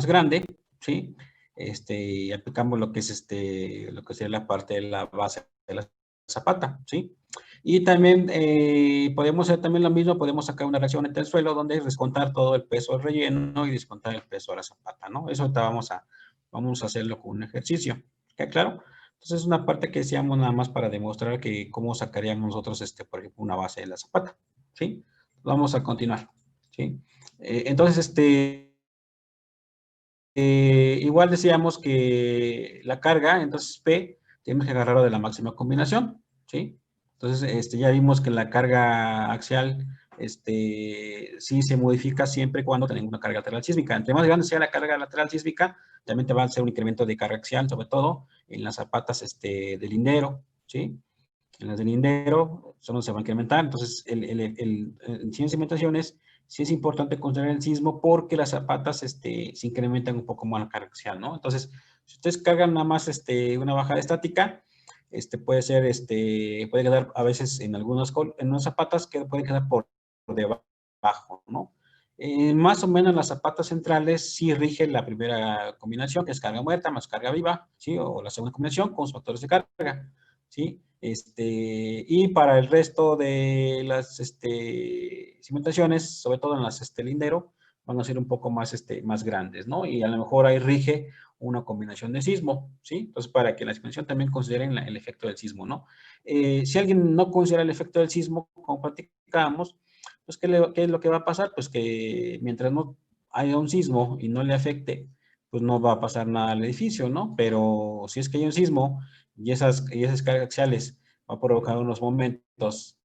grande, ¿sí? Y aplicamos lo que es lo que sería la parte de la base de la zapata, ¿sí? Y también podemos hacer también lo mismo, podemos sacar una reacción entre el suelo donde descontar todo el peso del relleno y descontar el peso de la zapata, ¿no? Eso ahorita vamos a hacerlo con un ejercicio, ¿queda claro? Entonces es una parte que decíamos nada más para demostrar que cómo sacaríamos nosotros, por ejemplo, una base de la zapata, ¿sí? Vamos a continuar, ¿sí? Entonces, igual decíamos que la carga, entonces P, tenemos que agarrarlo de la máxima combinación, ¿sí? Entonces, ya vimos que la carga axial, sí se modifica siempre cuando tenemos una carga lateral sísmica. Entre más grande sea la carga lateral sísmica, también te va a hacer un incremento de carga axial, sobre todo en las zapatas del lindero, ¿sí? En las del lindero solo se va a incrementar. Entonces, en cimentaciones, sí es importante considerar el sismo porque las zapatas se incrementan un poco más la carga axial, ¿no? Entonces, si ustedes cargan nada más una bajada estática, puede ser, puede quedar a veces en en unas zapatas que puede quedar por debajo, ¿no? Más o menos las zapatas centrales sí rige la primera combinación, que es carga muerta más carga viva, ¿sí? O la segunda combinación con sus factores de carga, ¿sí? Y para el resto de las cimentaciones, sobre todo en las lindero, van a ser un poco más grandes, ¿no? Y a lo mejor ahí rige una combinación de sismo, ¿sí? Entonces, para que la cimentación también consideren el efecto del sismo, ¿no? Si alguien no considera el efecto del sismo, como platicábamos, pues, ¿qué es lo que va a pasar? Pues que mientras no haya un sismo y no le afecte, pues no va a pasar nada al edificio, ¿no? Pero si es que hay un sismo y esas cargas axiales va a provocar unos momentos,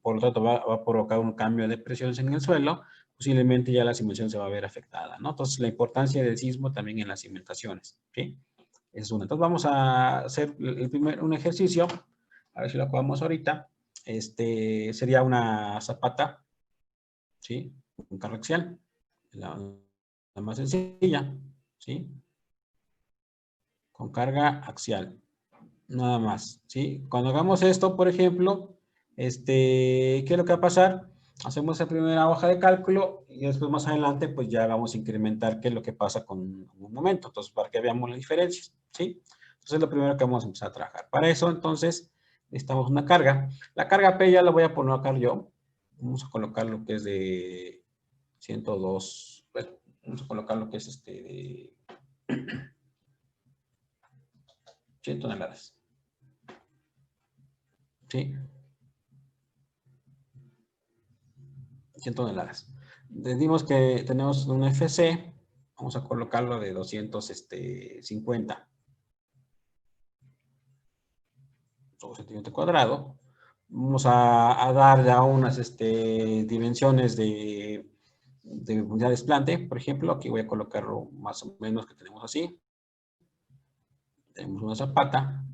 por lo tanto va a provocar un cambio de presiones en el suelo, posiblemente ya la cimentación se va a ver afectada, ¿no? Entonces, la importancia del sismo también en las cimentaciones, ¿sí? Es una. Entonces, vamos a hacer un ejercicio, a ver si lo acabamos ahorita. Sería una zapata, ¿sí? Un carga axial, la más sencilla, ¿sí? Con carga axial. Nada más, ¿sí? Cuando hagamos esto, por ejemplo, ¿qué es lo que va a pasar? Hacemos la primera hoja de cálculo y después más adelante, pues ya vamos a incrementar qué es lo que pasa con un momento. Entonces, para que veamos las diferencias, ¿sí? Entonces, lo primero que vamos a empezar a trabajar. Para eso, entonces, necesitamos una carga. La carga P ya la voy a colocar yo. Vamos a colocar lo que es de 102. Bueno, vamos a colocar lo que es de 100 toneladas. ¿Sí? 100 toneladas. Decimos que tenemos un FC, vamos a colocarlo de 250 sobre centímetro cuadrado. Vamos a dar ya unas dimensiones de unidades plante, por ejemplo, aquí voy a colocarlo más o menos que tenemos así. Tenemos una zapata.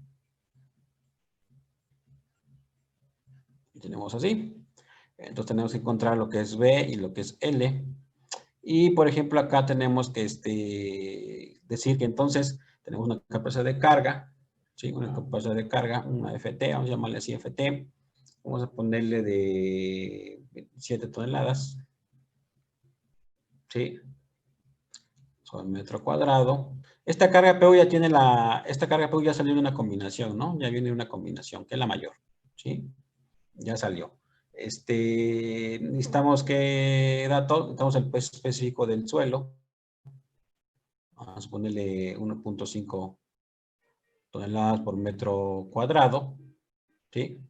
Y tenemos así. Entonces tenemos que encontrar lo que es B y lo que es L. Y, por ejemplo, acá tenemos que decir que entonces tenemos una capacidad de carga, ¿sí? Una capacidad de carga, una FT, vamos a llamarle así FT. Vamos a ponerle de 27 toneladas, ¿sí? Sobre metro cuadrado. Esta carga PU ya tiene esta carga PU ya salió de una combinación, ¿no? Ya viene de una combinación, que es la mayor, ¿sí? Ya salió. Necesitamos qué dato, necesitamos el peso específico del suelo. Vamos a ponerle 1.5 toneladas por metro cuadrado, ¿sí?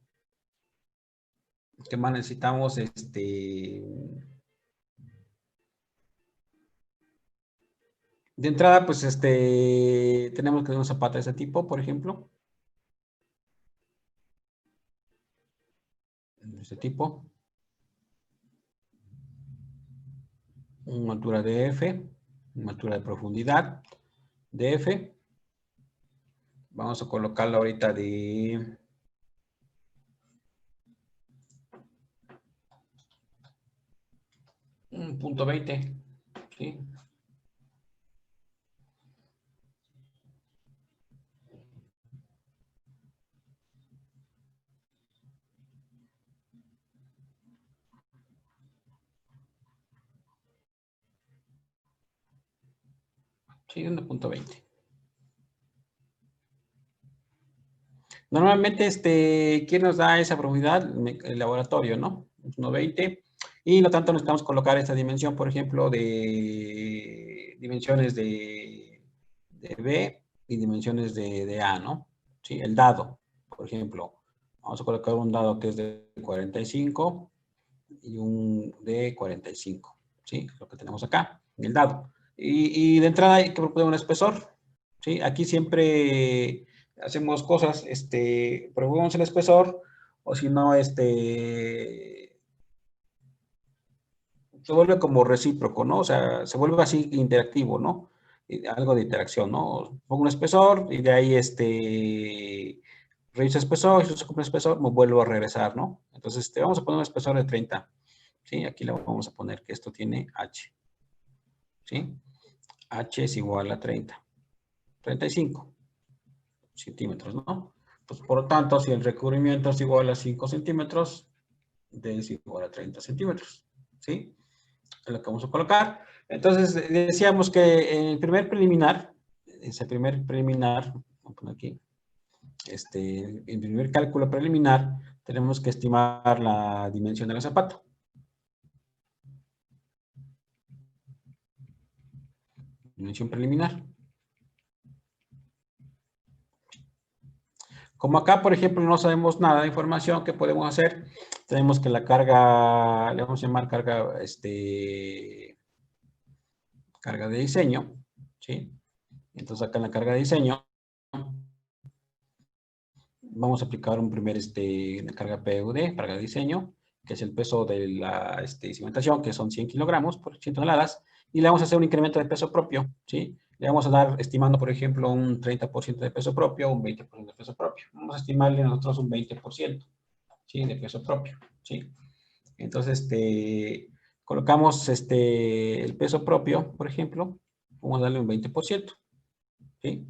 ¿Qué más necesitamos? De entrada, pues, tenemos que tener una zapata de ese tipo, por ejemplo. De este tipo. Una altura de F, una altura de profundidad de F. Vamos a colocarlo ahorita de 1.20, ¿sí? Sí, 1.20. Normalmente, ¿quién nos da esa profundidad? El laboratorio, ¿no? 1.20. Y no tanto necesitamos colocar esta dimensión, por ejemplo, de dimensiones de B y dimensiones de A, ¿no? Sí, el dado, por ejemplo. Vamos a colocar un dado que es de 45 y un de 45. ¿Sí? Lo que tenemos acá, en el dado. Y de entrada hay que proponer un espesor. ¿Sí? Aquí siempre hacemos cosas, proponemos el espesor, o si no, se vuelve como recíproco, ¿no? O sea, se vuelve así interactivo, ¿no? Algo de interacción, ¿no? Pongo un espesor y de ahí, reviso espesor, y si se cumple el espesor, me vuelvo a regresar, ¿no? Entonces, vamos a poner un espesor de 30, ¿sí? Aquí le vamos a poner que esto tiene H, ¿sí? H es igual a 30, 35 centímetros, ¿no? Pues, por lo tanto, si el recubrimiento es igual a 5 centímetros, D es igual a 30 centímetros, ¿sí? Es lo que vamos a colocar. Entonces, decíamos que en el primer preliminar, ese primer preliminar, vamos a poner aquí, en el primer cálculo preliminar, tenemos que estimar la dimensión de la zapata. Dimensión preliminar. Como acá, por ejemplo, no sabemos nada de información, ¿qué podemos hacer? Tenemos que la carga, le vamos a llamar carga, carga de diseño, ¿sí? Entonces acá en la carga de diseño vamos a aplicar un primer, una carga PUD, carga de diseño, que es el peso de la cimentación, que son 100 kilogramos por 100 toneladas, y le vamos a hacer un incremento de peso propio, ¿sí? Le vamos a dar, estimando, por ejemplo, un 30% de peso propio, un 20% de peso propio. Vamos a estimarle nosotros un 20%, ¿sí? De peso propio, ¿sí? Entonces, colocamos el peso propio, por ejemplo, vamos a darle un 20%, ¿sí?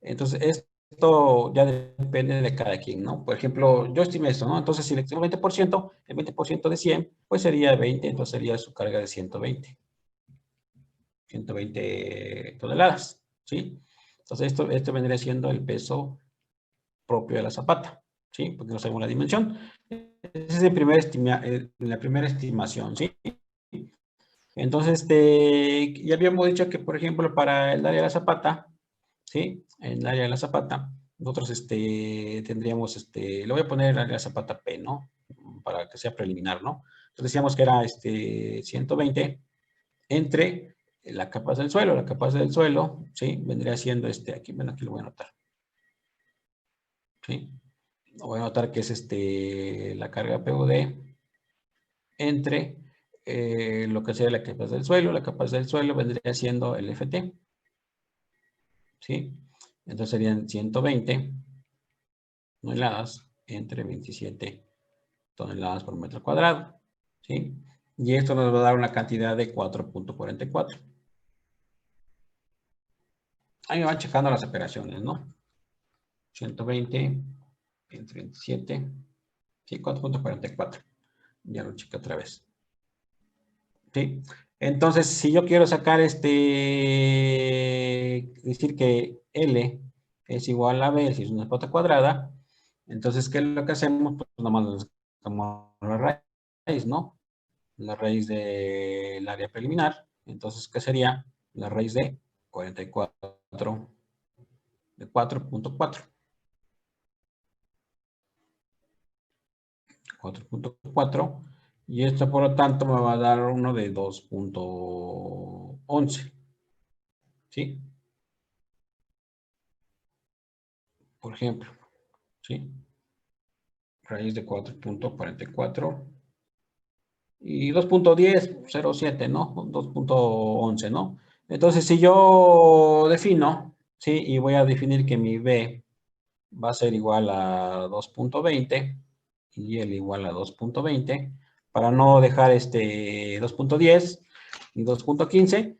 Entonces, esto ya depende de cada quien, ¿no? Por ejemplo, yo estimé esto, ¿no? Entonces, si le estimo 20%, el 20% de 100, pues sería 20, entonces sería su carga de 120 toneladas, ¿sí? Entonces, esto vendría siendo el peso propio de la zapata, ¿sí? Porque no sabemos la dimensión. Esa es la primera estimación, ¿sí? Entonces, ya habíamos dicho que, por ejemplo, para el área de la zapata, ¿sí? En el área de la zapata, nosotros tendríamos, le voy a poner el área de la zapata P, ¿no? Para que sea preliminar, ¿no? Entonces decíamos que era 120 entre la capa del suelo. La capa del suelo, ¿sí? Vendría siendo aquí, bueno, aquí lo voy a anotar, ¿sí? Lo voy a anotar que es la carga PUD entre lo que sería la capa del suelo. La capa del suelo vendría siendo el FT, ¿sí? Entonces serían 120 toneladas entre 27 toneladas por metro cuadrado, ¿sí? Y esto nos va a dar una cantidad de 4.44. Ahí me van checando las operaciones, ¿no? 120 entre 27, sí, 4.44. Ya lo chequé otra vez, ¿sí? Entonces, si yo quiero sacar decir que L es igual a B, si es una zapata cuadrada, entonces, ¿qué es lo que hacemos? Pues nomás nos sacamos la raíz, ¿no? La raíz del área preliminar. Entonces, ¿qué sería? La raíz de 44, de 4.4. 4.4. Y esto, por lo tanto, me va a dar uno de 2.11. ¿Sí? Por ejemplo, ¿sí? Raíz de 4.44 y 2.1007, ¿no? 2.11, ¿no? Entonces, si yo defino, ¿sí? Y voy a definir que mi B va a ser igual a 2.20 y L igual a 2.20, para no dejar 2.10 y 2.15,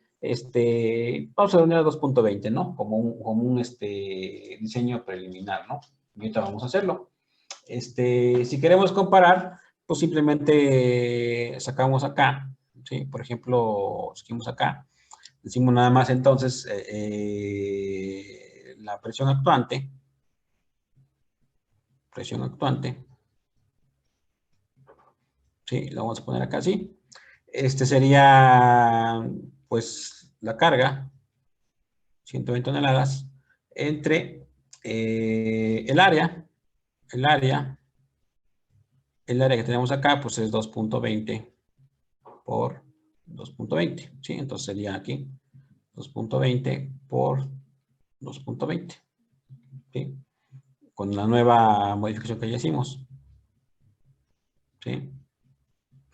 vamos a poner a 2.20, ¿no? Como un diseño preliminar, ¿no? Y ahorita vamos a hacerlo. Si queremos comparar, pues simplemente sacamos acá, ¿sí? Por ejemplo, seguimos acá. decimos nada más entonces la presión actuante, ¿sí? Lo vamos a poner acá así. Este sería, pues, la carga, 120 toneladas, entre el área, el área, el área que tenemos acá, pues es 2.20 por 2.20, ¿sí? Entonces sería aquí 2.20 por 2.20, ¿sí? Con la nueva modificación que ya hicimos, ¿sí?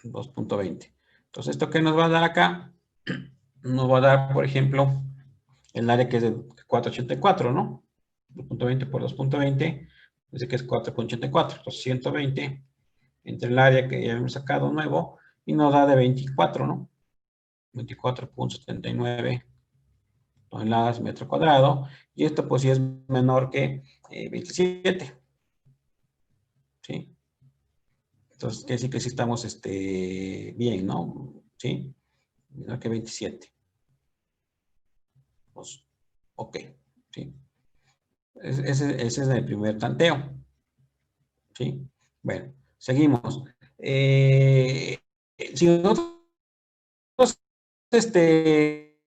2.20. Entonces, ¿esto qué nos va a dar acá? Nos va a dar, por ejemplo, el área que es de 484, ¿no? 2.20 por 2.20, dice que es 4.84. Entonces, 120 entre el área que ya hemos sacado nuevo y nos da de 24, ¿no? 24.79 toneladas metro cuadrado. Y esto, pues, sí es menor que 27, ¿sí? Entonces, quiere decir que sí estamos bien, ¿no? ¿Sí? Menor que 27. Pues, ok, ¿sí? Ese es el primer tanteo, ¿sí? Bueno, seguimos. Si nosotros, este,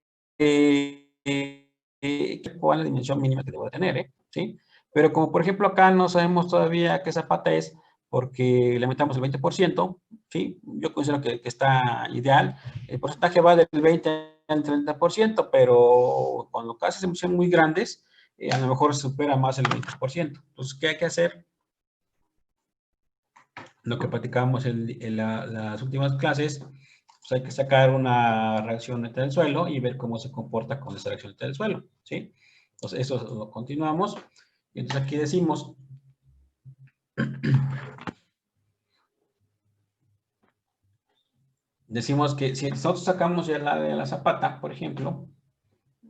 cuál es la dimensión mínima que debo tener, ¿sí? Pero como por ejemplo acá no sabemos todavía qué zapata es, porque le metamos el 20%, ¿sí? Yo considero que está ideal. El porcentaje va del 20 al 30%, pero cuando casas son muy grandes, a lo mejor supera más el 20%. Entonces, ¿qué hay que hacer? Lo que platicábamos en las últimas clases, pues hay que sacar una reacción neta del suelo y ver cómo se comporta con esa reacción neta del suelo, ¿sí? Entonces, eso lo continuamos. Y entonces aquí decimos, que si nosotros sacamos ya la de la zapata, por ejemplo,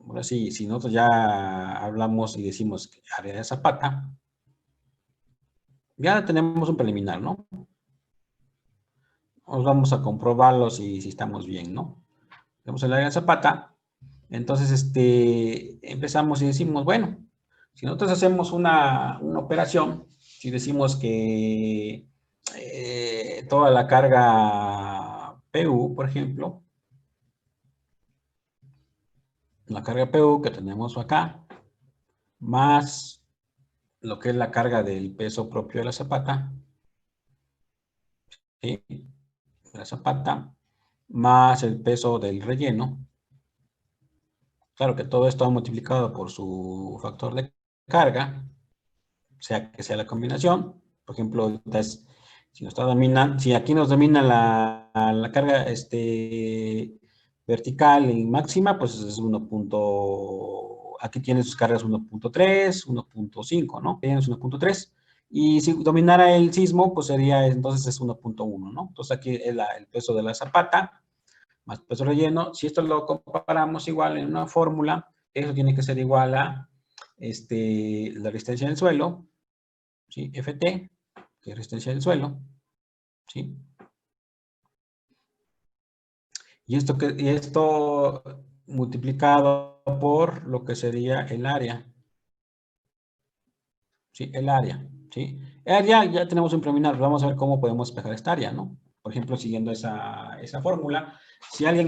ahora sí, si nosotros ya hablamos y decimos que área de zapata, ya tenemos un preliminar, ¿no? Nos vamos a comprobarlo si estamos bien, ¿no? Tenemos el área de zapata, entonces empezamos y decimos, bueno, si nosotros hacemos una operación, si decimos que toda la carga PU, por ejemplo, la carga PU que tenemos acá, más lo que es la carga del peso propio de la zapata, ¿sí? De la zapata, más el peso del relleno. Claro que todo esto multiplicado por su factor de carga, sea que sea la combinación. Por ejemplo, si, si aquí nos domina la carga vertical y máxima, pues es 1. Aquí tiene sus cargas 1.3, 1.5, ¿no? Tienes 1.3. Y si dominara el sismo, pues sería entonces es 1.1, ¿no? Entonces aquí es el peso de la zapata más peso relleno. Si esto lo comparamos igual en una fórmula, eso tiene que ser igual a la resistencia del suelo, ¿sí? Ft, que es resistencia del suelo, ¿sí? Y esto multiplicado por lo que sería el área, ¿sí? El área, ¿sí? El área ya tenemos un preliminar, vamos a ver cómo podemos despejar esta área, ¿no? Por ejemplo, siguiendo esa fórmula, si alguien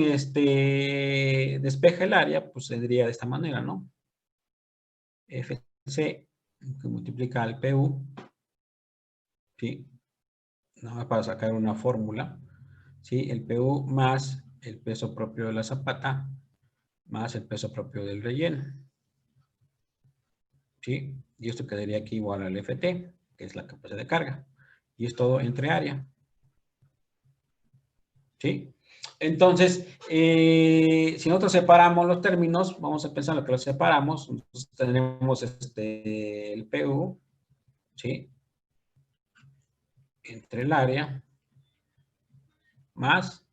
despeja el área, pues sería de esta manera, ¿no? FC, que multiplica al PU, ¿sí? Nada más para sacar una fórmula, ¿sí? El PU más el peso propio de la zapata, más el peso propio del relleno, ¿sí? Y esto quedaría aquí igual al FT, que es la capacidad de carga. Y es todo entre área, ¿sí? Entonces, si nosotros separamos los términos, vamos a pensar lo que los separamos. Entonces, tenemos el PU, ¿sí? Entre el área, más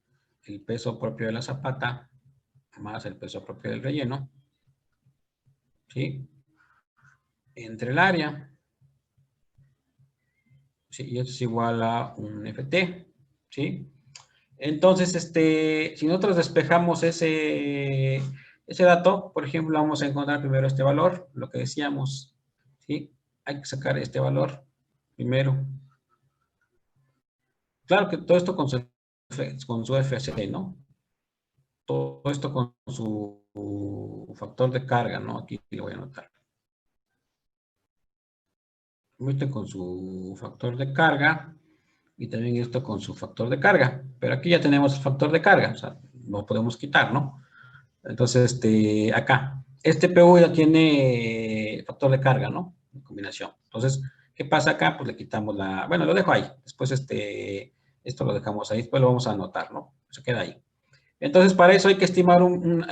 el peso propio de la zapata, más el peso propio del relleno, ¿sí? Entre el área, ¿sí? Y esto es igual a un FT, ¿sí? Entonces, si nosotros despejamos ese Ese dato, por ejemplo, vamos a encontrar primero este valor, lo que decíamos, ¿sí? Hay que sacar este valor primero. Claro que todo esto con su FC, ¿no? Todo esto con su factor de carga, ¿no? Aquí lo voy a anotar. Esto con su factor de carga y también esto con su factor de carga. Pero aquí ya tenemos el factor de carga, o sea, lo podemos quitar, ¿no? Entonces, acá, este PU ya tiene factor de carga, ¿no? En combinación. Entonces, ¿qué pasa acá? Pues le quitamos la, bueno, lo dejo ahí. Después, esto lo dejamos ahí, después lo vamos a anotar, ¿no? Se queda ahí. Entonces, para eso hay que estimar un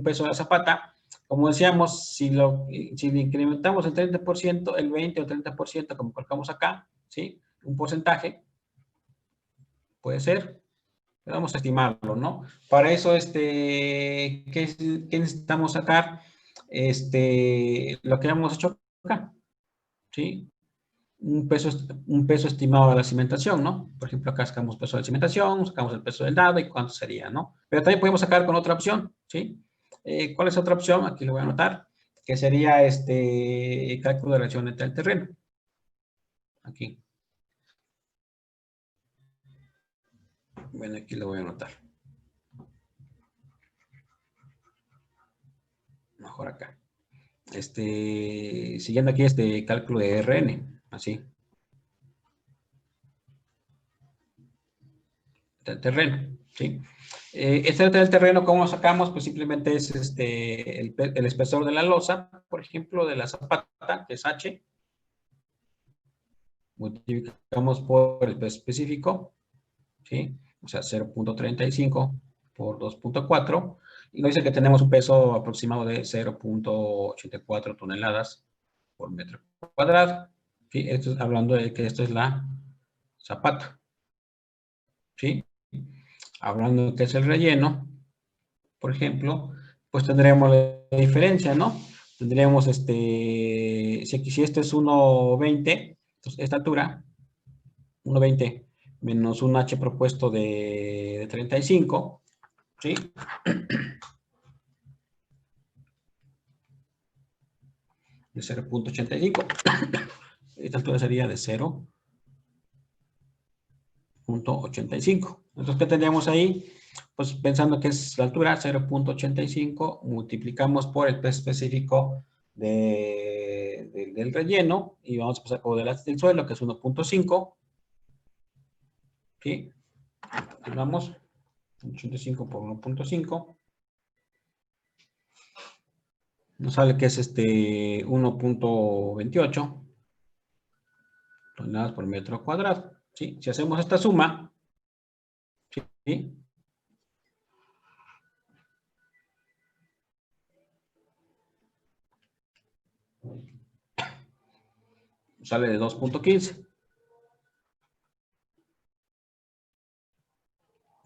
peso de la zapata. Como decíamos, si le incrementamos el 30%, el 20 o 30%, como colocamos acá, ¿sí? Un porcentaje, puede ser. Vamos a estimarlo, ¿no? Para eso, ¿qué necesitamos sacar? Lo que hemos hecho acá, ¿sí? Un peso estimado de la cimentación, ¿no? Por ejemplo, acá sacamos peso de la cimentación, sacamos el peso del dado y cuánto sería, ¿no? Pero también podemos sacar con otra opción, ¿sí? ¿Cuál es otra opción? Aquí lo voy a anotar, que sería cálculo de relación entre el terreno. Aquí. Bueno, aquí lo voy a anotar. Mejor acá. Siguiendo aquí este cálculo de RN, así. Del terreno, ¿sí? Del terreno, ¿cómo lo sacamos? Pues simplemente es el espesor de la losa, por ejemplo, de la zapata, que es H, multiplicamos por el peso específico, ¿sí? O sea, 0.35 por 2.4, y nos dice que tenemos un peso aproximado de 0.84 toneladas por metro cuadrado, ¿sí? Esto es hablando de que esto es la zapata, ¿sí? Hablando de que es el relleno, por ejemplo, pues tendremos la diferencia, ¿no? Tendríamos, si esto es 1.20, entonces esta altura, 1.20 menos un H propuesto de 35, ¿sí? De 0.85. Esta altura sería de 0.85. Entonces, ¿qué tendríamos ahí? Pues pensando que es la altura 0.85, multiplicamos por el peso específico del relleno y vamos a pasar por del suelo, que es 1.5. ¿Sí? Vamos, 85 por 1.5. Nos sale que es 1.28 toneladas por metro cuadrado. ¿Sí? Si hacemos esta suma, ¿sí? Sale de 2.15.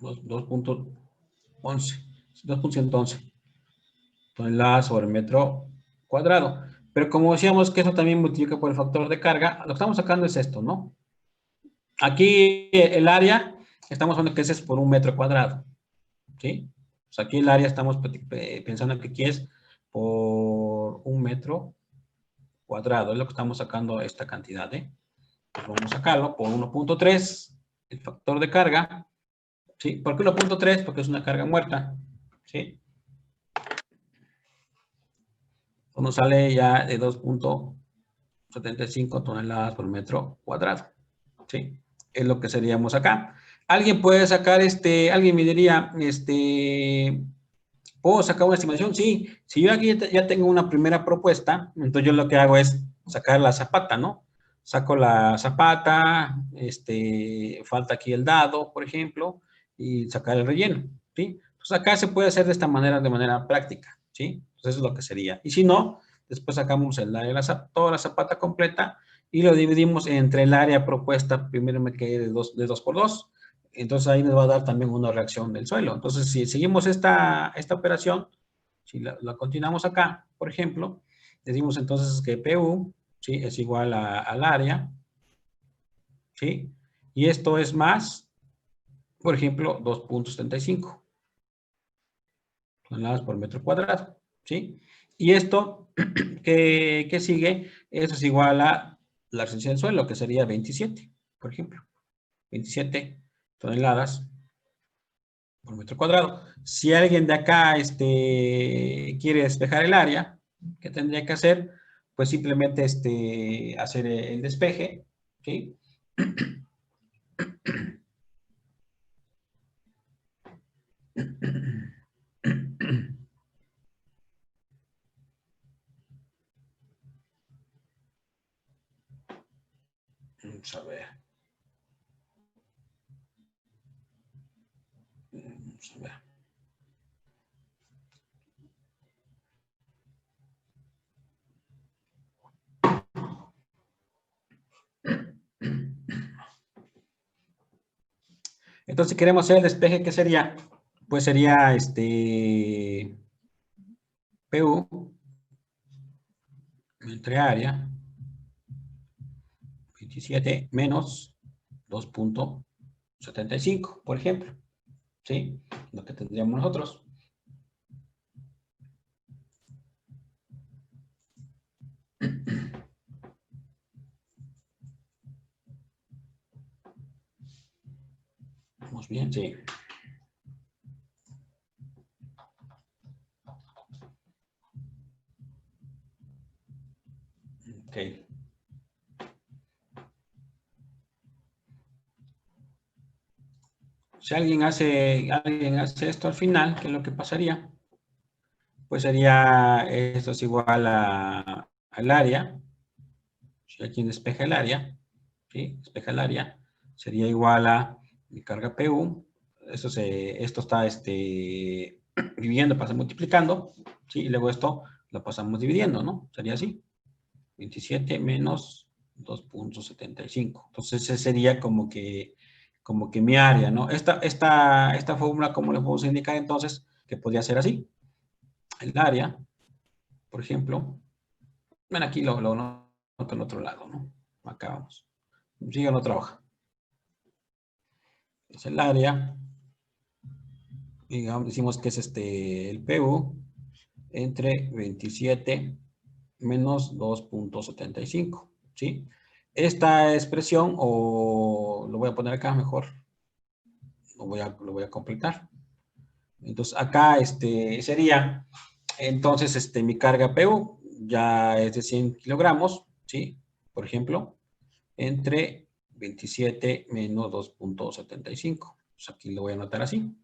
2.11. 2.111 toneladas sobre metro cuadrado. Pero como decíamos que eso también multiplica por el factor de carga, lo que estamos sacando es esto, ¿no? Aquí el área, estamos hablando que ese es por un metro cuadrado, ¿sí? O sea, aquí el área estamos pensando que aquí es por un metro cuadrado, es lo que estamos sacando esta cantidad, ¿eh? Pues vamos a sacarlo por 1.3, el factor de carga, ¿sí? ¿Por qué 1.3? Porque es una carga muerta, ¿sí? Nos sale ya de 2.75 toneladas por metro cuadrado, ¿sí? Es lo que seríamos acá. Alguien puede sacar, alguien me diría, ¿puedo sacar una estimación? Sí. Si yo aquí ya tengo una primera propuesta, entonces yo lo que hago es sacar la zapata, ¿no? Saco la zapata, falta aquí el dado, por ejemplo, y sacar el relleno, ¿sí? Pues acá se puede hacer de esta manera, de manera práctica, ¿sí? Pues eso es lo que sería. Y si no, después sacamos toda la zapata completa y lo dividimos entre el área propuesta, primero me quedé de 2 por 2, entonces ahí nos va a dar también una reacción del suelo. Entonces, si seguimos esta operación, si la continuamos acá, por ejemplo, decimos entonces que PU, ¿sí? Es igual al área, ¿sí? Y esto es más, por ejemplo, 2.75. toneladas por metro cuadrado, ¿sí? Y esto, ¿qué sigue? Eso es igual a la resistencia del suelo, que sería 27, por ejemplo. 27 toneladas por metro cuadrado. Si alguien de acá quiere despejar el área, ¿qué tendría que hacer? Pues simplemente hacer el despeje, ¿sí? Vamos a ver. Vamos a ver. Entonces, si queremos hacer el despeje, ¿qué sería? Pues sería PU entre área 27 menos 2.75, por ejemplo, ¿sí? Lo que tendríamos nosotros. Vamos bien, sí. Ok. Si alguien hace esto al final, ¿qué es lo que pasaría? Pues sería, esto es igual al área. Si alguien despeja el área, ¿sí? Despeja el área, sería igual a mi carga PU. Esto está dividiendo, pasa multiplicando, ¿sí? Y luego esto lo pasamos dividiendo, ¿no? Sería así. 27 menos 2.75. Entonces, ese sería como que mi área, ¿no? Esta fórmula, ¿cómo le podemos indicar entonces? Que podría ser así. El área, por ejemplo, bueno, aquí lo noto en otro lado, ¿no? Acá vamos. Sigue en otra hoja. Es el área, digamos, decimos que es el PU entre 27 menos 2.75, ¿sí? Esta expresión, o lo voy a poner acá mejor, lo voy a completar. Entonces, acá sería, entonces, mi carga PU ya es de 100 kilogramos, ¿sí? Por ejemplo, entre 27 menos 2.75. Pues aquí lo voy a anotar así.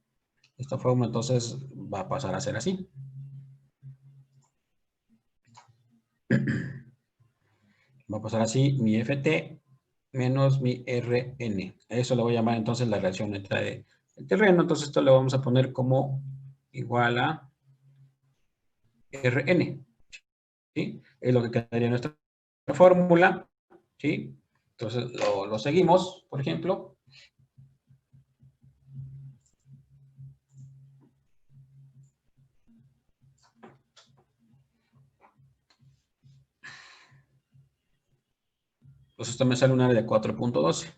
Esta fórmula entonces va a pasar a ser así. Va a pasar así, mi FT menos mi RN. Eso lo voy a llamar entonces la reacción entre el terreno. Entonces esto lo vamos a poner como igual a RN. ¿Sí? Es lo que quedaría en nuestra fórmula. ¿Sí? Entonces lo seguimos, por ejemplo. Entonces esto me sale un área de 4.12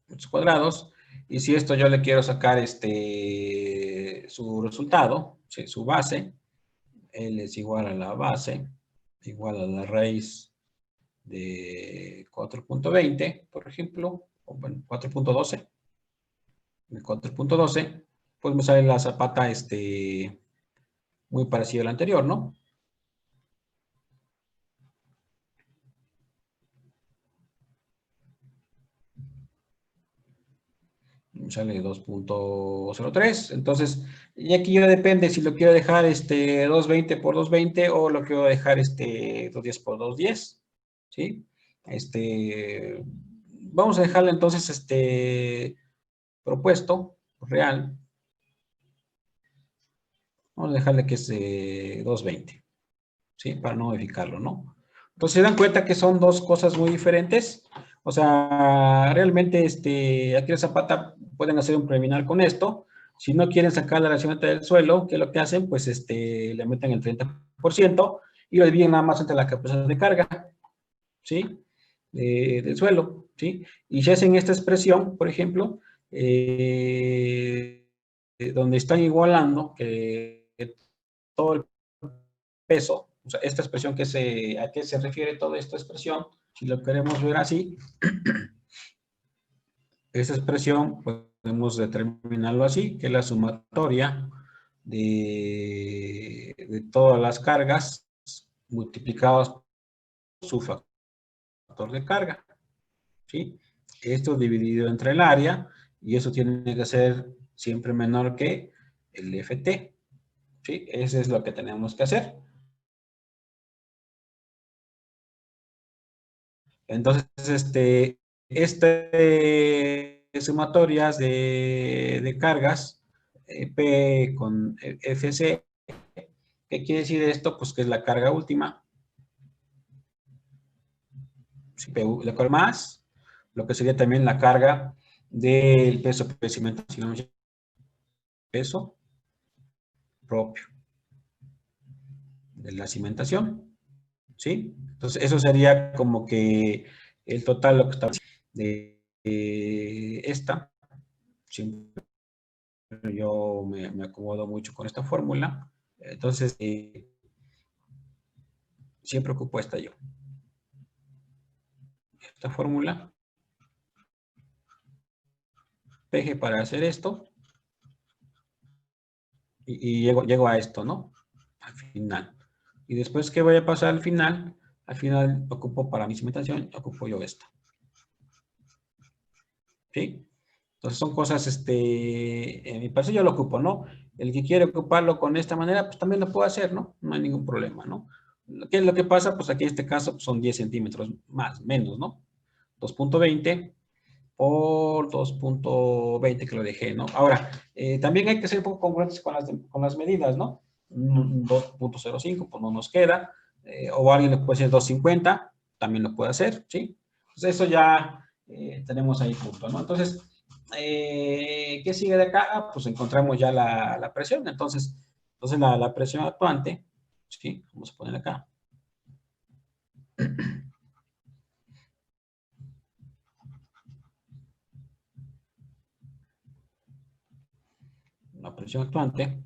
metros cuadrados. Y si esto yo le quiero sacar su resultado, ¿sí? Su base, L es igual a la base, igual a la raíz de 4.20, por ejemplo, o bueno, 4.12, de 4.12, pues me sale la zapata muy parecida a la anterior, ¿no? Me sale 2.03, entonces, y aquí ya depende si lo quiero dejar 220 por 220 o lo quiero dejar 210 por 210, ¿sí? Vamos a dejarlo entonces propuesto, real, vamos a dejarle que es 220, ¿sí? Para no modificarlo, ¿no? Entonces se dan cuenta que son dos cosas muy diferentes. O sea, realmente aquí en Zapata pueden hacer un preliminar con esto. Si no quieren sacar la relación del suelo, ¿qué es lo que hacen? Pues le meten el 30% y lo dividen nada más entre la capacidad de carga, ¿sí? Del suelo, ¿sí? Y si hacen esta expresión, por ejemplo, donde están igualando que todo el peso, o sea, esta expresión ¿a qué se refiere toda esta expresión? Si lo queremos ver así, esta expresión podemos determinarlo así, que es la sumatoria de todas las cargas multiplicadas por su factor de carga, ¿sí? Esto dividido entre el área, y eso tiene que ser siempre menor que el FT, ¿sí? Eso es lo que tenemos que hacer. Entonces, sumatorias de cargas, P con FC, ¿qué quiere decir esto? Pues que es la carga última, la carga más, lo que sería también la carga del peso de cimentación, peso propio de la cimentación, ¿sí? Entonces, eso sería como que el total, lo que está de esta, siempre yo me acomodo mucho con esta fórmula, entonces siempre ocupo esta fórmula, peje para hacer esto, y llego a esto, ¿no? Al final. Y después, ¿qué voy a pasar al final? Al final ocupo para mi cimentación, ocupo yo esta. ¿Sí? Entonces son cosas, en mi parecer yo lo ocupo, ¿no? El que quiere ocuparlo con esta manera, pues también lo puede hacer, ¿no? No hay ningún problema, ¿no? ¿Qué es lo que pasa? Pues aquí en este caso pues, son 10 centímetros más, menos, ¿no? 2.20 por 2.20 que lo dejé, ¿no? Ahora, también hay que ser un poco congruentes con las medidas, ¿no? 2.05, pues no nos queda, o alguien le puede decir 2.50, también lo puede hacer, ¿sí? Pues eso ya tenemos ahí punto, ¿no? Entonces, ¿qué sigue de acá? Ah, pues encontramos ya la presión, entonces la presión actuante, ¿sí? Vamos a poner acá. La presión actuante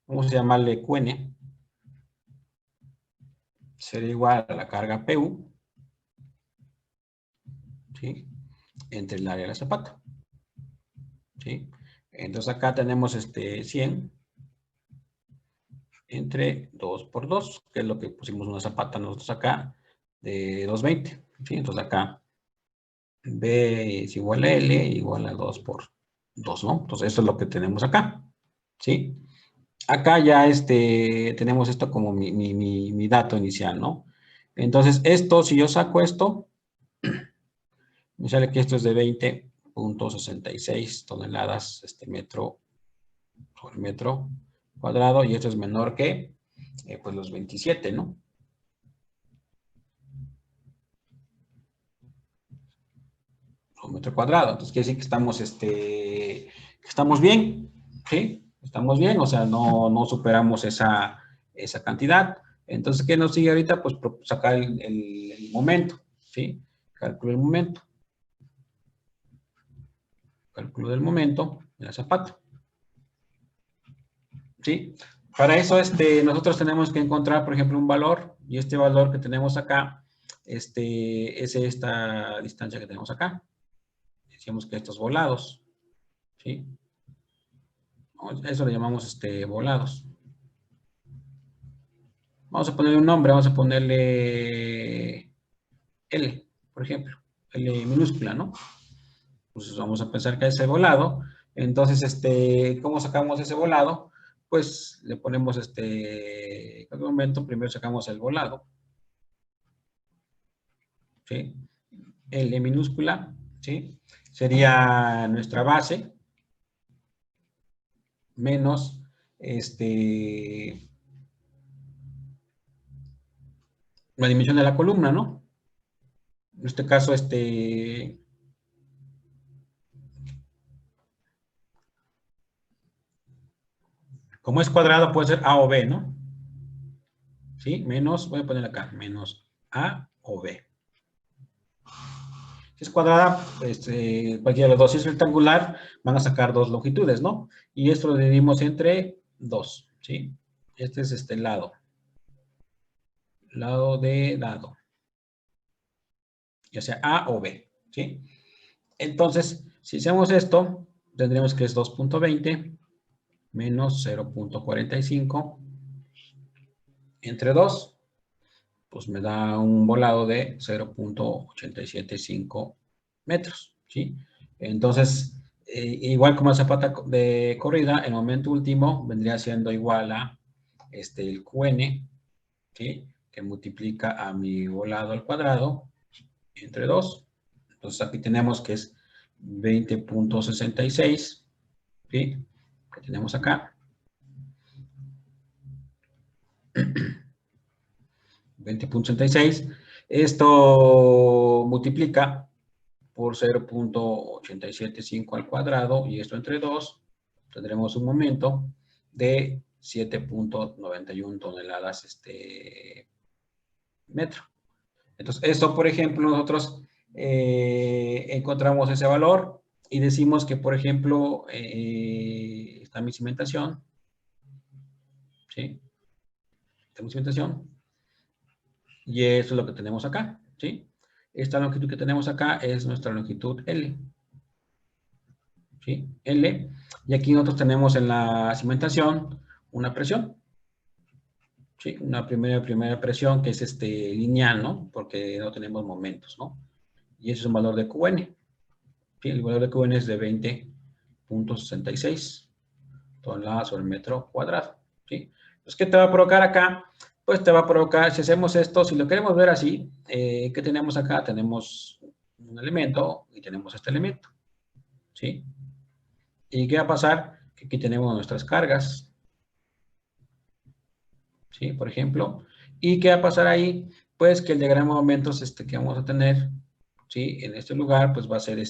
vamos a llamarle QN, será igual a la carga PU, ¿sí? Entre el área de la zapata, ¿sí? Entonces acá tenemos 100 entre 2 por 2, que es lo que pusimos una zapata nosotros acá, de 220, ¿sí? Entonces acá B es igual a L igual a 2 por 2, ¿no? Entonces esto es lo que tenemos acá, ¿sí? Acá ya tenemos esto como mi dato inicial, ¿no? Entonces esto, si yo saco esto, me sale que esto es de 20.66 toneladas metro por metro cuadrado, y esto es menor que pues los 27, ¿no? Por metro cuadrado. Entonces quiere decir que estamos bien, ¿sí? Estamos bien, o sea, no superamos esa cantidad. Entonces, ¿qué nos sigue ahorita? Pues sacar el momento, ¿sí? Cálculo del momento. Cálculo del momento de la zapata, ¿sí? Para eso, nosotros tenemos que encontrar, por ejemplo, un valor, y este valor que tenemos acá, es esta distancia que tenemos acá. Decíamos que estos volados, ¿sí? Eso le llamamos, volados. Vamos a ponerle un nombre, vamos a ponerle L, por ejemplo, L minúscula, ¿no? Pues vamos a pensar que es ese volado. Entonces, ¿cómo sacamos ese volado? Pues le ponemos en algún momento, primero sacamos el volado, ¿sí? L minúscula, ¿sí? Sería nuestra base menos, la dimensión de la columna, ¿no? En este caso, Como es cuadrado, puede ser A o B, ¿no? ¿Sí? Menos, voy a poner acá, menos A o B. Si es cuadrada, cualquiera de los dos. Si es rectangular, van a sacar dos longitudes, ¿no? Y esto lo dividimos entre 2, ¿sí? Este es este lado. Lado de lado. Ya sea A o B, ¿sí? Entonces, si hacemos esto, tendremos que es 2.20 menos 0.45 entre 2, pues me da un volado de 0.875 metros, ¿sí? Entonces, igual como la zapata de corrida, el momento último vendría siendo igual a el QN, ¿sí? Que multiplica a mi volado al cuadrado entre 2. Entonces aquí tenemos que es 20.66, ¿sí? Que tenemos acá. 20.66. Esto multiplica por 0.875 al cuadrado y esto entre 2, tendremos un momento de 7.91 toneladas metro. Entonces, esto, por ejemplo, nosotros encontramos ese valor y decimos que, por ejemplo, está mi cimentación, ¿sí? Esta es mi cimentación y eso es lo que tenemos acá, ¿sí? Esta longitud que tenemos acá es nuestra longitud L, ¿sí? L. Y aquí nosotros tenemos en la cimentación una presión, ¿sí? Una primera presión que es lineal, ¿no? Porque no tenemos momentos, ¿no? Y ese es un valor de QN. ¿Sí? El valor de QN es de 20.66 toneladas sobre el metro cuadrado, ¿sí? Pues, ¿qué te va a provocar acá? Pues te va a provocar, si hacemos esto, si lo queremos ver así, ¿qué tenemos acá? Tenemos un elemento y tenemos este elemento, ¿sí? ¿Y qué va a pasar? Que aquí tenemos nuestras cargas, ¿sí? Por ejemplo. ¿Y qué va a pasar ahí? Pues que el diagrama de momentos que vamos a tener, ¿sí? En este lugar, pues va a ser va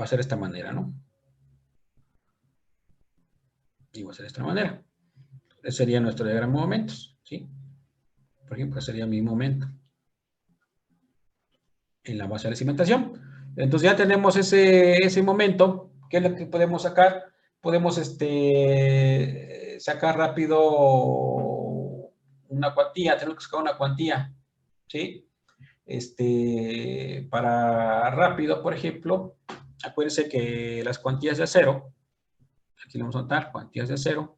a ser de esta manera, ¿no? Y va a ser de esta manera. Ese sería nuestro diagrama de momentos, ¿sí? Por ejemplo, sería mi momento en la base de la cimentación. Entonces ya tenemos ese momento, ¿qué es lo que podemos sacar? Podemos sacar rápido una cuantía, tenemos que sacar una cuantía, ¿sí? Para rápido, por ejemplo, acuérdense que las cuantías de acero, aquí le vamos a notar, cuantías de acero,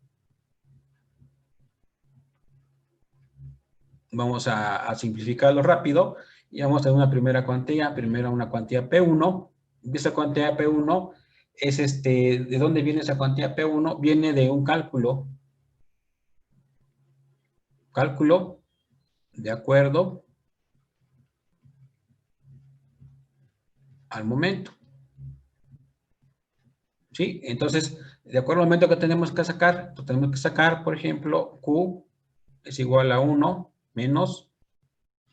vamos a simplificarlo rápido y vamos a tener una primera cuantía, primero una cuantía P1. Esa cuantía P1 es ¿de dónde viene esa cuantía P1? Viene de un cálculo de acuerdo al momento, ¿sí? Entonces, de acuerdo al momento que tenemos que sacar, pues tenemos que sacar, por ejemplo, Q es igual a 1 menos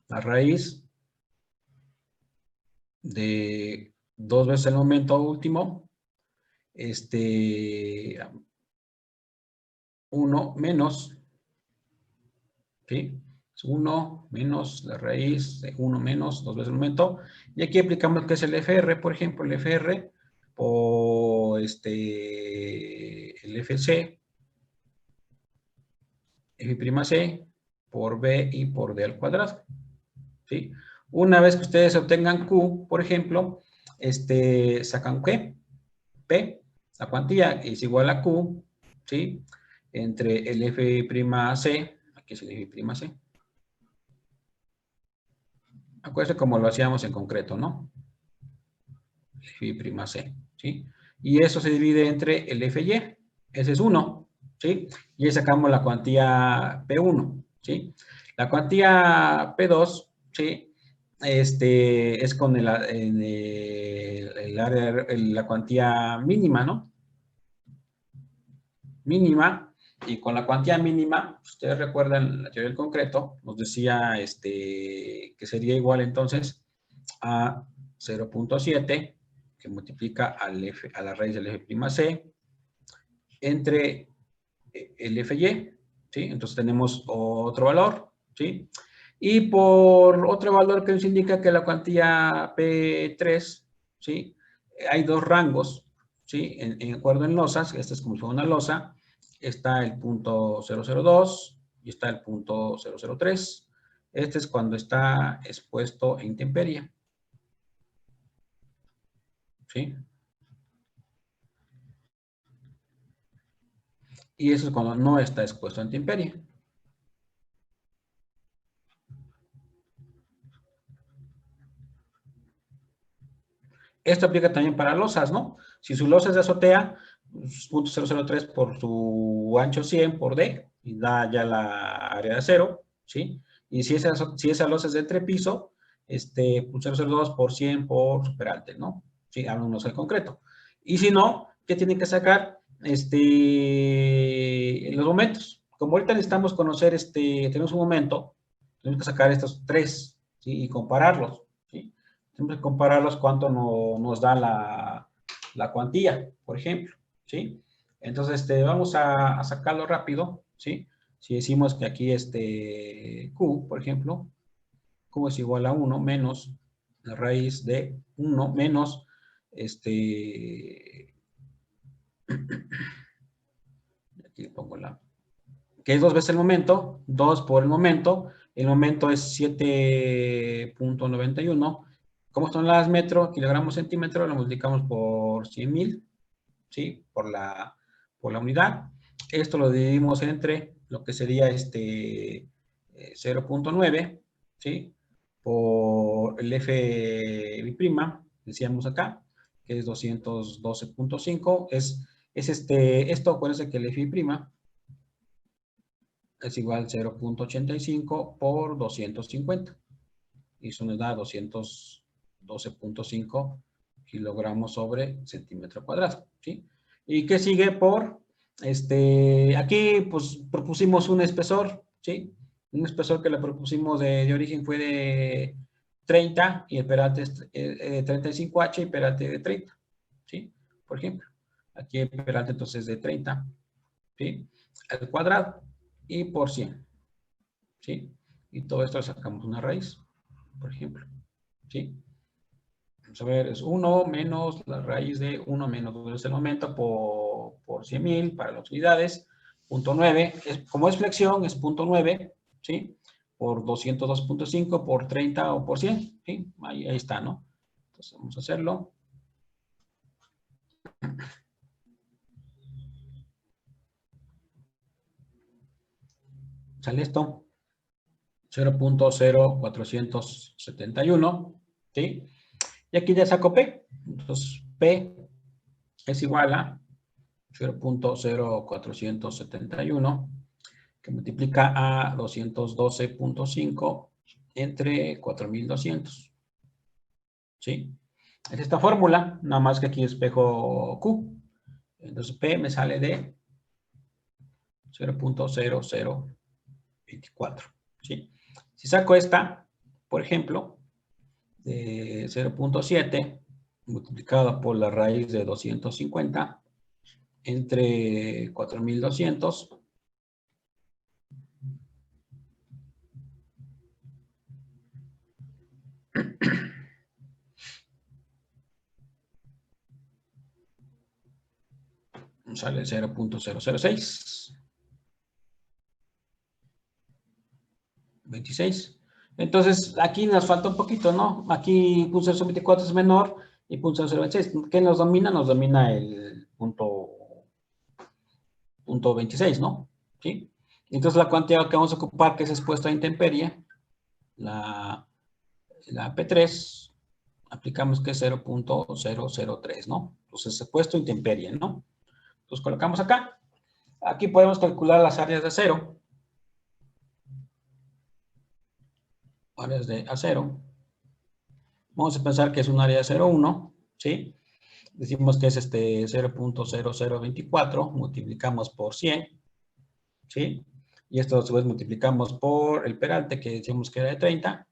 la raíz de 2 veces el momento último, 1 menos, ¿sí? 1 menos la raíz de 1 menos 2 veces el momento. Y aquí aplicamos que es el FR, por ejemplo, el FR por el FC, F'C por B y por D al cuadrado, ¿sí? Una vez que ustedes obtengan Q, por ejemplo, sacan ¿qué? P, la cuantía es igual a Q, ¿sí? Entre el F'C, aquí es el F'C. Acuérdense como lo hacíamos en concreto, ¿no? F'C, ¿sí? Y eso se divide entre el Fy, ese es 1, ¿sí? Y ahí sacamos la cuantía P1, ¿sí? La cuantía P2, ¿sí? Es con la cuantía mínima, ¿no? Mínima, y con la cuantía mínima, ustedes recuerdan la teoría del concreto, nos decía que sería igual entonces a 0.7, que multiplica a la raíz del F'C, entre el FY, ¿sí? Entonces tenemos otro valor, ¿sí? Y por otro valor que nos indica que la cuantía P3, ¿sí? Hay dos rangos, ¿sí? En acuerdo en losas, esta es como si fuera una losa, está el punto 002 y está el punto 003. Este es cuando está expuesto a intemperie, ¿sí? Y eso es cuando no está expuesto a intemperie. Esto aplica también para losas, ¿no? Si su losa es de azotea, pues, punto 003 por su ancho 100 por D, y da ya la área de acero, ¿sí? Y si esa losa es de entrepiso, punto 002 por 100 por superalte, ¿no? Sí, hablamos del concreto. Y si no, ¿qué tienen que sacar? Los momentos. Como ahorita necesitamos conocer, tenemos un momento, tenemos que sacar estos tres, ¿sí? Y compararlos, ¿sí? Siempre compararlos cuánto nos da la cuantía, por ejemplo, ¿sí? Entonces, vamos a sacarlo rápido, ¿sí? Si decimos que aquí Q, por ejemplo, Q es igual a 1 menos la raíz de 1 menos, aquí pongo que es 2 veces el momento, 2 por el momento es 7.91. ¿Cómo son las metro, kilogramos, centímetro? Lo multiplicamos por 100.000, ¿sí? Por la unidad. Esto lo dividimos entre lo que sería 0.9, ¿sí? Por el F', decíamos acá, que es 212.5. Esto, acuérdense que el F' es igual a 0.85 por 250. Y eso nos da 212.5 kilogramos sobre centímetro cuadrado, ¿sí? ¿Y qué sigue por? Aquí, pues, propusimos un espesor, ¿sí? Un espesor que le propusimos de origen fue de 30 y el peralte es 35H y peralte de 30, ¿sí? Por ejemplo, aquí el peralte entonces de 30, ¿sí? Al cuadrado y por 100, ¿sí? Y todo esto le sacamos una raíz, por ejemplo, ¿sí? Vamos a ver, es 1 menos la raíz de 1 menos 2 es el momento por 100.000 para las unidades, punto 9, como es flexión, es punto 9, ¿sí? Por 202.5 por 30 o por 100, ¿sí? Ahí está, ¿no? Entonces vamos a hacerlo. Sale esto. 0.0471, ¿sí? Y aquí ya saco P. Entonces, P es igual a 0.0471, que multiplica a 212.5 entre 4.200, ¿sí? Es esta fórmula, nada más que aquí espejo Q. Entonces, P me sale de 0.0024, ¿sí? Si saco esta, por ejemplo, de 0.7 multiplicado por la raíz de 250 entre 4.200, sale 0.006, 26. Entonces, aquí nos falta un poquito, ¿no? Aquí punto 0.24 es menor y punto 0.26. ¿Qué nos domina? Nos domina el punto 26, ¿no? ¿Sí? Entonces, la cantidad que vamos a ocupar, que es expuesta a intemperie, la P3, aplicamos que es 0.003, ¿no? Entonces, expuesto a intemperie, ¿no? Entonces, colocamos acá. Aquí podemos calcular las áreas de acero. Áreas de acero. Vamos a pensar que es un área de 0,1, ¿sí? Decimos que es 0.0024, multiplicamos por 100, ¿sí? Y esto a su vez multiplicamos por el peralte, que decíamos que era de 30,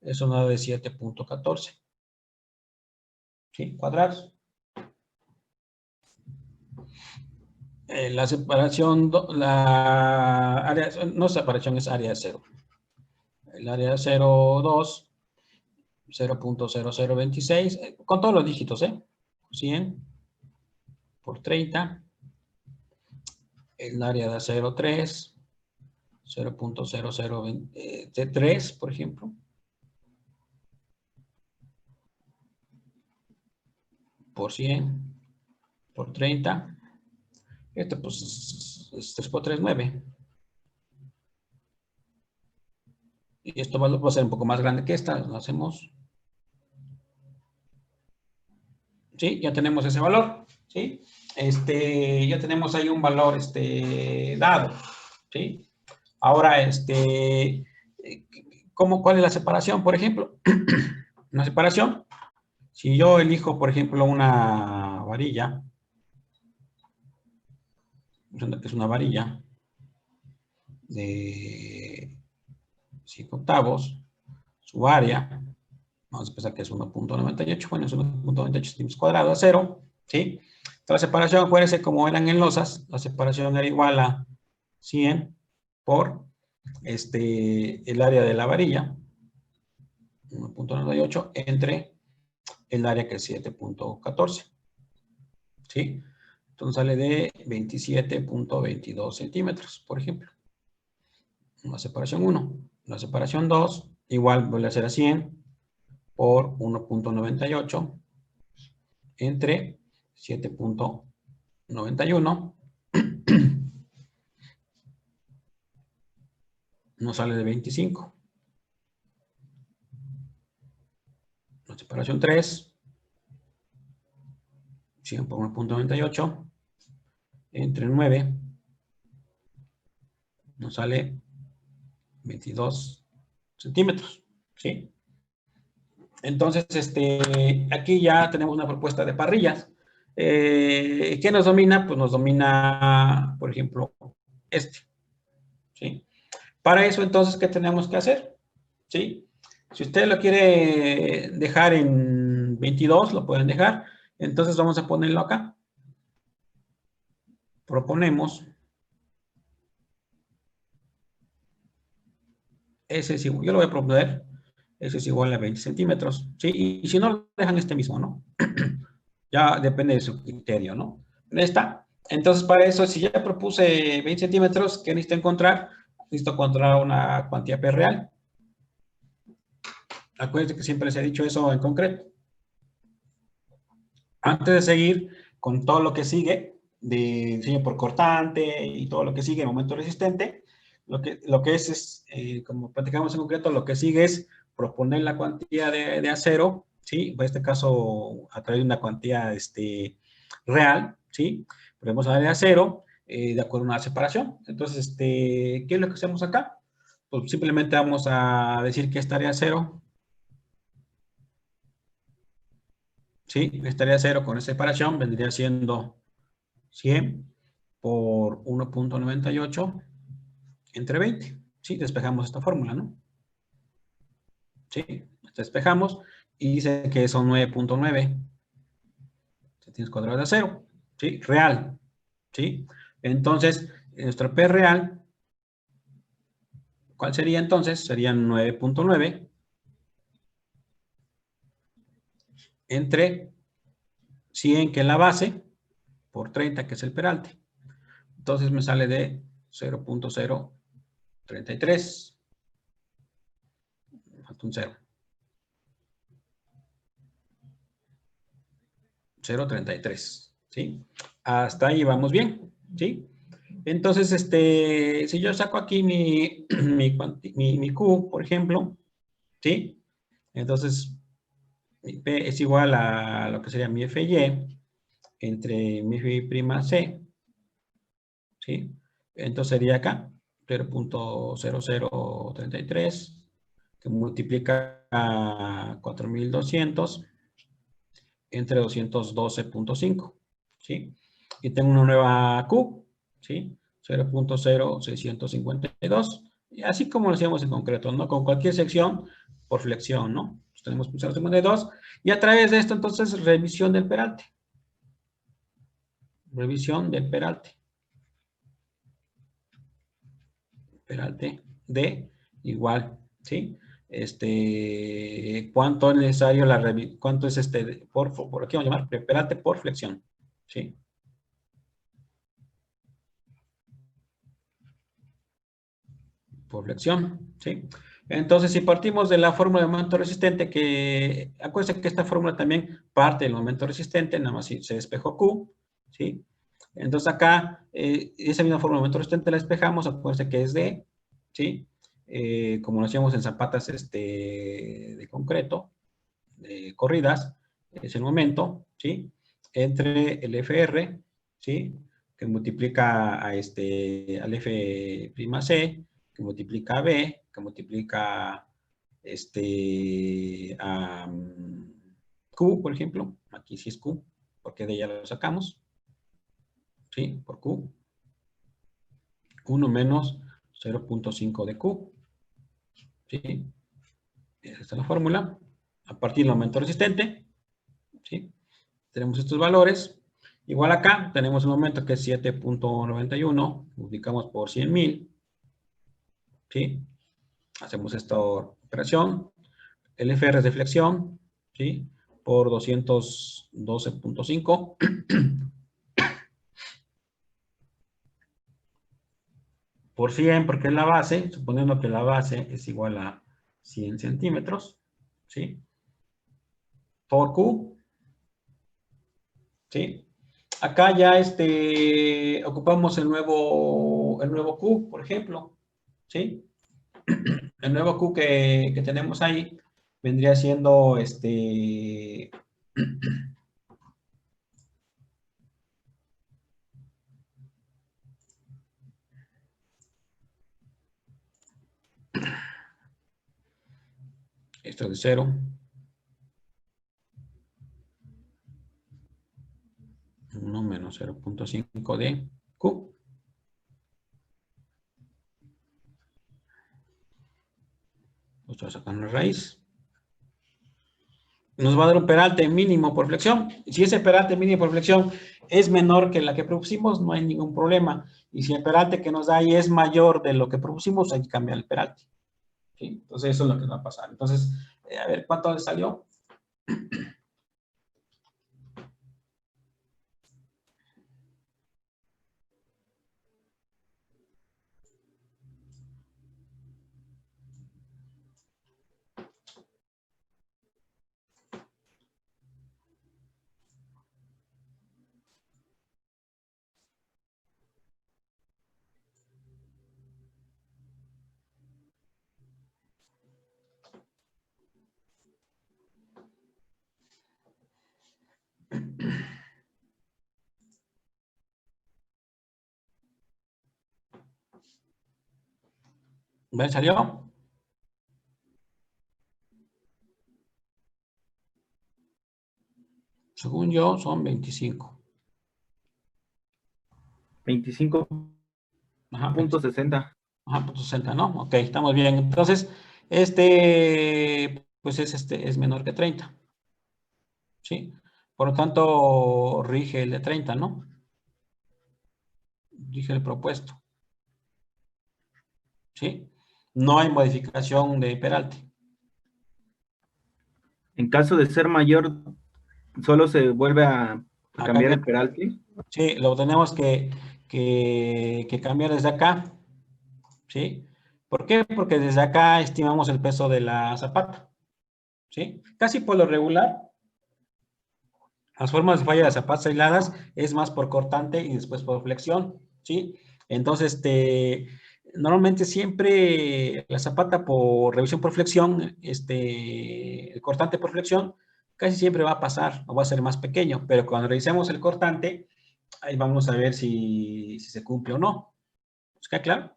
eso nos da de 7.14, ¿sí? Cuadrados. La separación, la área, no separación, es área cero. El área 0,2, 0.0026, con todos los dígitos, 100 por 30. El área de 0,3, 0.0023, por ejemplo, por 100, por 30. Este pues es 3 por 3, 9. Y esto va a ser un poco más grande que esta. Lo hacemos. ¿Sí? Ya tenemos ese valor. ¿Sí? Ya tenemos ahí un valor dado. ¿Sí? Ahora, ¿cuál es la separación, por ejemplo? Una separación. Si yo elijo, por ejemplo, una varilla, que es una varilla de 5 octavos, su área, vamos a pensar que es 1.98, bueno, es 1.98 centímetros cuadrados a 0, ¿sí? Entonces, la separación, acuérdense, como eran en losas, la separación era igual a 100 por el área de la varilla, 1.98, entre el área que es 7.14, ¿sí? Entonces sale de 27.22 centímetros, por ejemplo. La separación 1. La separación 2, igual vuelve a ser a 100 por 1.98 entre 7.91. Nos sale de 25. La separación 3, 100 por 1.98 entre 9, nos sale 22 centímetros, ¿sí? Entonces, aquí ya tenemos una propuesta de parrillas. ¿Qué nos domina? Pues nos domina, por ejemplo, ¿sí? Para eso, entonces, ¿qué tenemos que hacer? ¿Sí? Si usted lo quiere dejar en 22, lo pueden dejar. Entonces, vamos a ponerlo acá. Proponemos. Ese es igual, yo lo voy a proponer. Ese es igual a 20 centímetros. ¿Sí? Y si no, lo dejan este mismo, ¿no? Ya depende de su criterio, ¿no? Ahí está. Entonces, para eso, si ya propuse 20 centímetros, ¿qué necesito encontrar? Necesito encontrar una cuantía P real. Acuérdense que siempre les he dicho eso en concreto. Antes de seguir con todo lo que sigue, de diseño por cortante y todo lo que sigue, momento resistente, lo que es como platicamos en concreto, lo que sigue es proponer la cuantía de acero, ¿sí? En este caso, a través de una cuantía real, ¿sí? Ponemos la de acero de acuerdo a una separación. Entonces, ¿qué es lo que hacemos acá? Pues simplemente vamos a decir que esta área de acero, ¿sí? Estaría 0 con esa separación, vendría siendo 100 por 1.98 entre 20. Sí, despejamos esta fórmula, ¿no? Sí, despejamos y dice que son 9.9 centímetros cuadrados de acero, ¿sí? Real, ¿sí? Entonces, nuestro P real, ¿cuál sería entonces? Serían 9.9 entre 100, que es la base, por 30, que es el peralte. Entonces me sale de 0.033. Falta un 0. 0.33, ¿sí? Hasta ahí vamos bien, ¿sí? Entonces, si yo saco aquí mi Q, por ejemplo, ¿sí? Entonces, mi P es igual a lo que sería mi FY entre mi FY', ¿sí? Entonces sería acá 0.0033, que multiplica a 4200 entre 212.5, ¿sí? Y tengo una nueva Q, ¿sí? 0.0652, y así como lo hacíamos en concreto, ¿no? Con cualquier sección por flexión, ¿no? Pues tenemos 0.52, y a través de esto, entonces, revisión del peralte. Revisión del peralte. peralte D igual, ¿sí? ¿Cuánto es necesario cuánto es por aquí vamos a llamar peralte por flexión, ¿sí? Por flexión, ¿sí? Entonces, si partimos de la fórmula de momento resistente, que acuérdense que esta fórmula también parte del momento resistente, nada más si se despejó Q, ¿sí? Entonces acá, esa misma fórmula de momento resistente la despejamos, acuérdense que es D, ¿sí? Como lo hacíamos en zapatas de concreto, corridas, es el momento, ¿sí? Entre el FR, ¿sí? Que multiplica al F'C, que multiplica a B, que multiplica a Q, por ejemplo. Aquí sí es Q, porque de ella lo sacamos, ¿sí? Por Q. 1 menos 0.5 de Q, ¿sí? Esa es la fórmula. A partir del aumento resistente, ¿sí? Tenemos estos valores. Igual acá tenemos un aumento que es 7.91, multiplicamos por 100,000, ¿sí? Hacemos esta operación. El FR es de flexión, ¿sí? Por 212.5. Por 100, porque es la base, suponiendo que la base es igual a 100 centímetros, ¿sí? Por Q, ¿sí? Acá ya ocupamos el nuevo Q, por ejemplo, ¿sí? El nuevo Q que tenemos ahí vendría siendo esto de 0, 1 menos 0.5 de Q. Esto sacan la raíz. Nos va a dar un peralte mínimo por flexión. Si ese peralte mínimo por flexión es menor que la que propusimos, no hay ningún problema. Y si el peralte que nos da ahí es mayor de lo que propusimos, hay que cambiar el peralte, ¿sí? Entonces, eso es lo que va a pasar. Entonces, a ver, ¿cuánto salió? ¿Ven, salió? Según yo, son 25. 25.60. Ajá, punto 60, ¿no? Ok, estamos bien. Entonces, pues es menor que 30, ¿sí? Por lo tanto, rige el de 30, ¿no? Rige el propuesto, ¿sí? No hay modificación de peralte. En caso de ser mayor, solo se vuelve a A cambiar cambiar, el peralte. sí, lo tenemos que cambiar desde acá, ¿sí? ¿Por qué? Porque desde acá estimamos el peso de la zapata, ¿sí? Casi por lo regular, las formas de falla de las zapatas aisladas es más por cortante y después por flexión, ¿sí? Entonces, normalmente siempre la zapata por revisión por flexión, el cortante por flexión, casi siempre va a pasar o va a ser más pequeño, pero cuando revisemos el cortante, ahí vamos a ver si se cumple o no. ¿Os queda claro?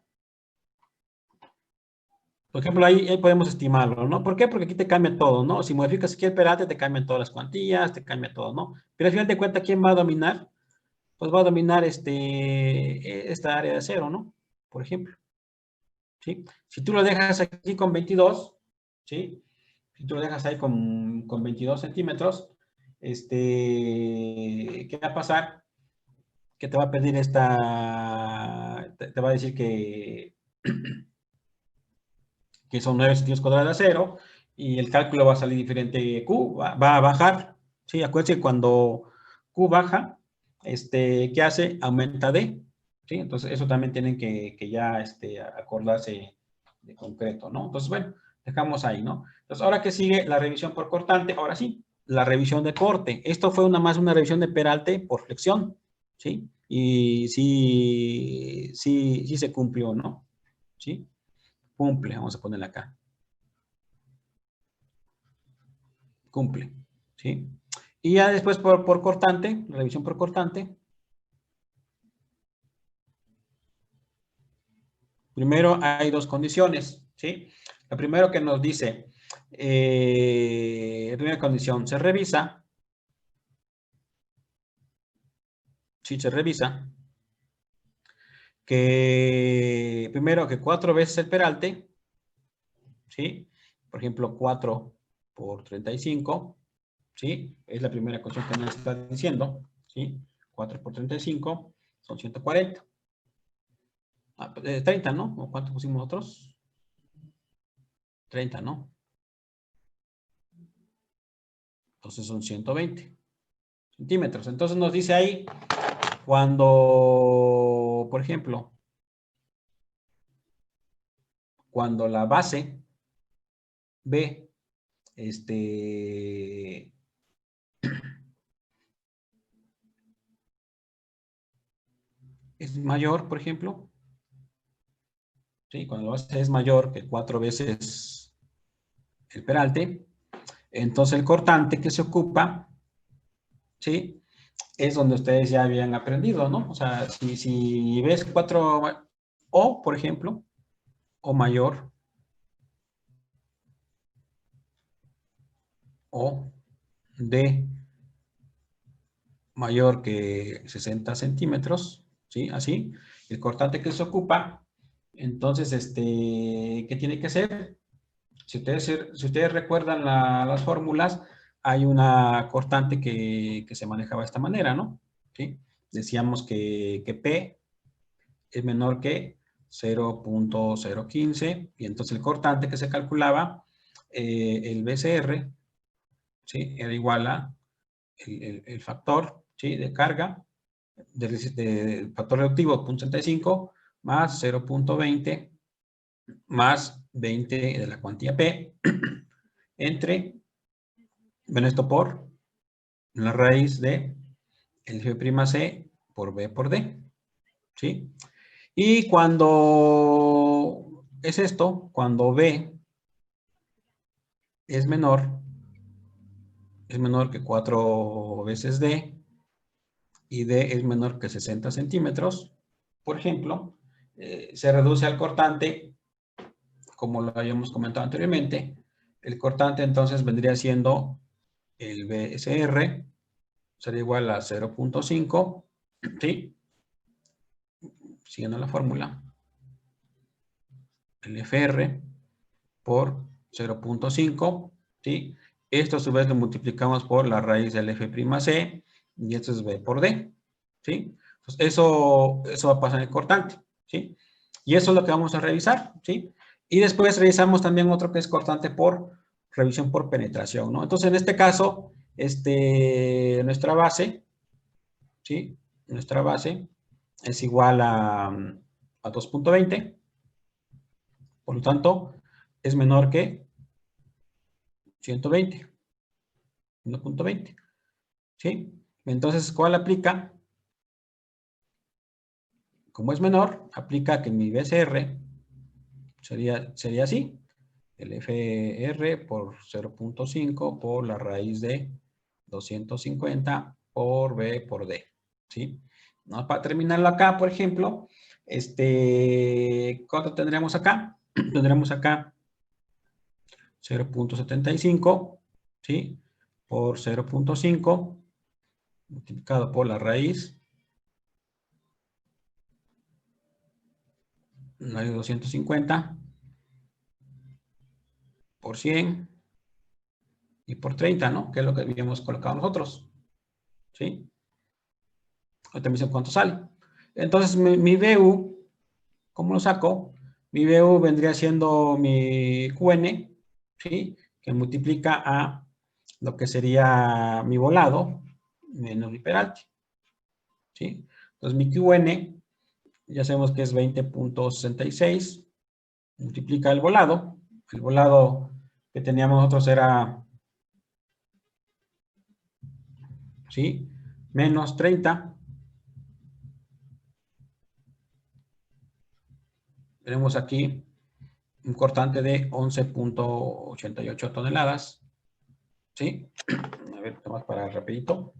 Por ejemplo, ahí podemos estimarlo, ¿no? ¿Por qué? Porque aquí te cambia todo, ¿no? Si modificas aquí el peralte, te cambian todas las cuantías, te cambia todo, ¿no? Pero al final de cuentas, ¿quién va a dominar? Pues va a dominar esta área de cero, ¿no? Por ejemplo, ¿sí? Si tú lo dejas aquí con 22, ¿sí? Si tú lo dejas ahí con 22 centímetros, ¿qué va a pasar? Que te va a pedir te va a decir que que son 9 centímetros cuadrados de acero, y el cálculo va a salir diferente. Q va a bajar, ¿sí? Acuérdense que cuando Q baja, ¿qué hace? Aumenta D, ¿sí? Entonces, eso también tienen que ya acordarse de concreto, ¿no? Entonces, bueno, dejamos ahí, ¿no? Entonces, ahora que sigue la revisión por cortante, ahora sí, la revisión de corte. Esto fue más una revisión de peralte por flexión, ¿sí? Y sí se cumplió, ¿no? ¿Sí? Cumple, vamos a ponerle acá. Cumple, ¿sí? Y ya después por cortante, revisión por cortante. Primero hay dos condiciones, ¿sí? La primera que nos dice, primera condición, se revisa, sí se revisa, que primero que 4 veces el peralte, ¿sí? Por ejemplo, 4 por 35, ¿sí? Es la primera cuestión que nos está diciendo, ¿sí? 4 por 35 son 140. 30, ¿no? ¿O cuánto pusimos nosotros? 30, ¿no? Entonces son 120 centímetros. Entonces nos dice ahí, cuando, por ejemplo, cuando la base B, es mayor, por ejemplo, ¿sí? Cuando la base es mayor que 4 veces el peralte, entonces el cortante que se ocupa, ¿sí? Es donde ustedes ya habían aprendido, ¿no? O sea, si ves 4 o, por ejemplo, o mayor, o D mayor que 60 centímetros, ¿sí? Así, el cortante que se ocupa, entonces, ¿qué tiene que hacer? Si ustedes recuerdan las fórmulas, hay una cortante que se manejaba de esta manera, ¿no? ¿Sí? Decíamos que P es menor que 0.015, y entonces el cortante que se calculaba, el BCR, ¿sí? Era igual a el factor, ¿sí? De carga, del factor reductivo 0.65 más 0.20 más 20 de la cuantía P entre, bueno, esto por la raíz de el G' por B por D, ¿sí? Y cuando es esto, cuando B es menor que 4 veces D, y D es menor que 60 centímetros, por ejemplo, se reduce al cortante, como lo habíamos comentado anteriormente. El cortante entonces vendría siendo el BSR, sería igual a 0.5, ¿sí? Siguiendo la fórmula. El FR por 0.5, ¿sí? Esto a su vez lo multiplicamos por la raíz del F'C, y esto es B por D, ¿sí? Entonces, eso va a pasar en el cortante, ¿sí? Y eso es lo que vamos a revisar, ¿sí? Y después revisamos también otro que es cortante por revisión por penetración, ¿no? Entonces, en este caso, nuestra base, ¿sí? Nuestra base es igual a 2.20, por lo tanto, es menor que 120, 1.20, ¿sí? Entonces, ¿cuál aplica? Como es menor, aplica que mi BCR sería así, el FR por 0.5 por la raíz de 250 por B por D, ¿sí? ¿No? Para terminarlo acá, por ejemplo, ¿cuánto tendríamos acá? Tendremos acá 0.75, ¿sí? Por 0.5 multiplicado por la raíz de 250 por 100 y por 30, ¿no? Que es lo que habíamos colocado nosotros, ¿sí? Ahorita me dicen cuánto sale. Entonces, mi BU, ¿cómo lo saco? Mi BU vendría siendo mi QN, ¿sí? Que multiplica a lo que sería mi volado menos mi peralte, ¿sí? Entonces, mi QN, ya sabemos que es 20.66, multiplica el volado que teníamos nosotros era, ¿sí? Menos 30. Tenemos aquí un cortante de 11.88 toneladas, ¿sí? A ver, vamos para rapidito.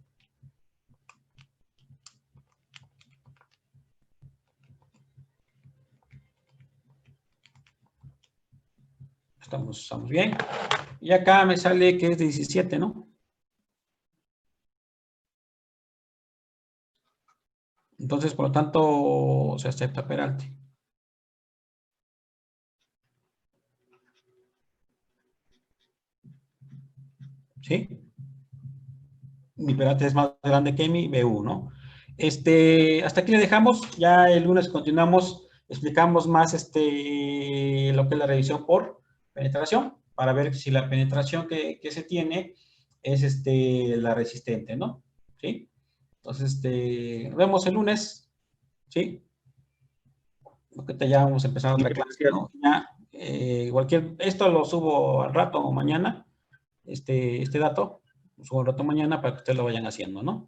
Estamos bien. Y acá me sale que es 17, ¿no? Entonces, por lo tanto, se acepta peralte. ¿Sí? Mi peralte es más grande que mi BU, ¿no? Hasta aquí le dejamos. Ya el lunes continuamos, explicamos más lo que es la revisión por penetración, para ver si la penetración que se tiene es la resistente, ¿no? ¿Sí? Entonces, nos vemos el lunes, ¿sí? Porque ya vamos a empezar otra clase, ¿no? Ya, esto lo subo al rato o mañana, este dato, lo subo al rato mañana para que ustedes lo vayan haciendo, ¿no?